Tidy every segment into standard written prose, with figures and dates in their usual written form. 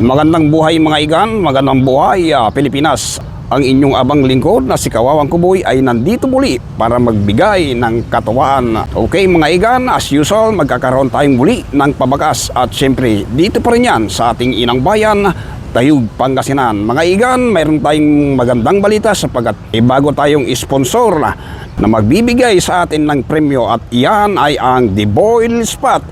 Magandang buhay mga igan, magandang buhay Pilipinas. Ang inyong abang lingkod na si Kawawang Kuboy ay nandito muli para magbigay ng katuwaan. Okay mga igan, as usual magkakaroon tayong muli ng pabagas at syempre dito pa rin yan sa ating inang bayan, Tayug, Pangasinan. Mga igan, mayroon tayong magandang balita sapagkat bago tayong sponsor na magbibigay sa atin ng premyo at iyan ay ang The Boil Spot,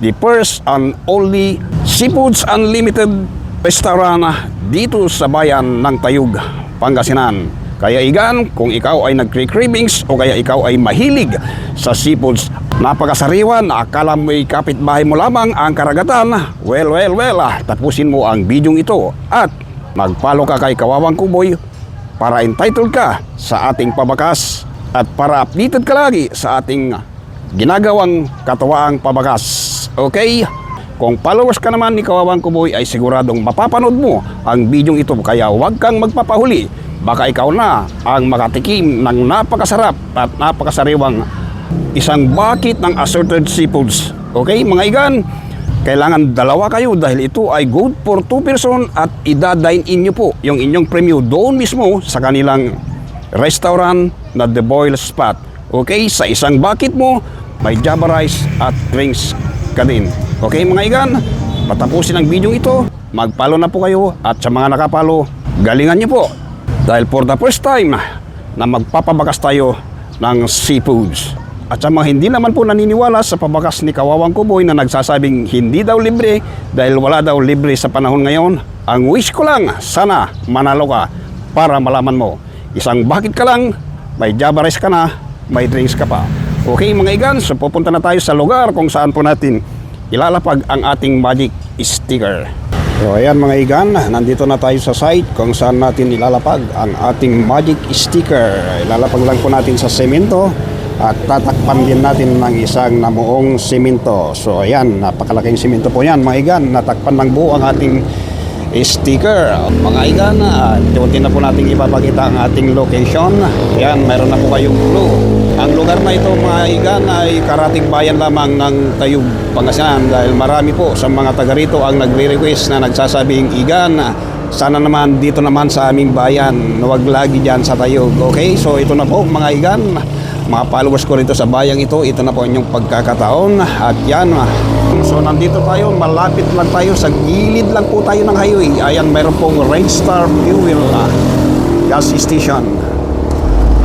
the first and only Seafoods Unlimited restaurant dito sa bayan ng Tayug, Pangasinan. Kaya igan, kung ikaw ay nagcravings o kaya ikaw ay mahilig sa seafoods, napakasariwan, akala mo'y kapitbahay mo lamang ang karagatan, well, tapusin mo ang bidyong ito at mag-follow ka kay Kawawang Kuboy para entitled ka sa ating pabakas at para updated ka lagi sa ating ginagawang katuwaang pabakas. Okay? Kung followers ka naman ni Kawawang Kuboy ay siguradong mapapanood mo ang bidyong ito, kaya huwag kang magpapahuli. Baka ikaw na ang makatikim ng napakasarap at napakasariwang isang bucket ng assorted seafoods. Okay mga igan, kailangan dalawa kayo dahil ito ay good for 2 person at idadine in nyo po yung inyong premyo doon mismo sa kanilang restaurant na The Boil Spot. Okay, sa isang bucket mo may java rice at drinks ka din. Okay mga igan, patapusin ang video ito, mag-follow na po kayo at sa mga nakapalo, galingan nyo po. Dahil for the first time na magpapabakas tayo ng seafoods. At sa mga hindi naman po naniniwala sa pabakas ni Kawawang Kuboy na nagsasabing hindi daw libre dahil wala daw libre sa panahon ngayon, ang wish ko lang, sana manalo ka para malaman mo. Isang bucket ka lang, may java rice ka na, may drinks ka pa. Okay mga igan, so pupunta na tayo sa lugar kung saan po natin ilalapag ang ating magic sticker. So ayan mga igan, nandito na tayo sa site kung saan natin ilalapag ang ating magic sticker. Ilalapag lang po natin sa semento at tatakpan din natin ng isang namuong semento. So ayan, napakalaking semento po yan mga igan, natakpan ng buo ang ating sticker. Mga igan, unti na po natin ipapakita ang ating location. Ayan, mayroon na po kayong clue. Ang lugar na ito mga igan ay karating bayan lamang ng Tayug, Pangasinan dahil marami po sa mga taga rito ang nagre-request na nagsasabing igan, sana naman dito naman sa aming bayan, huwag lagi dyan sa Tayug. Okay, so ito na po mga igan, mga followers ko rito sa bayang ito na po inyong pagkakataon at yan. So nandito tayo, malapit lang tayo, sa gilid lang po tayo ng highway. Ayan, mayroon pong Red Star Fuel gas station.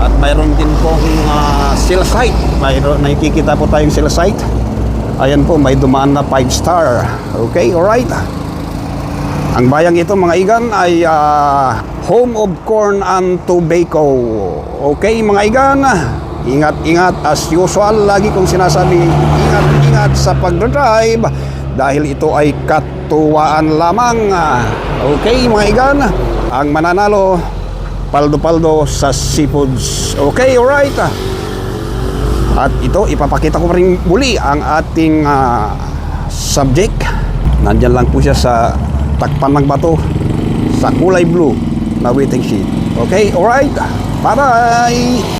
At mayroon din pong cell site. Mayroon, nakikita po tayong cell site. Ayan po, may dumaan na 5 star. Okay, alright. Ang bayang ito mga igan ay home of corn and tobacco. Okay mga igan, ingat-ingat as usual. Lagi kong sinasabi, ingat-ingat sa pag-drive dahil ito ay katuwaan lamang. Okay mga igan, ang mananalo paldo-paldo sa seafoods. Okay, alright. At ito, ipapakita ko rin muli ang ating subject. Nandyan lang po siya sa takpan ng bato sa kulay blue na waiting sheet. Okay, alright. Bye-bye!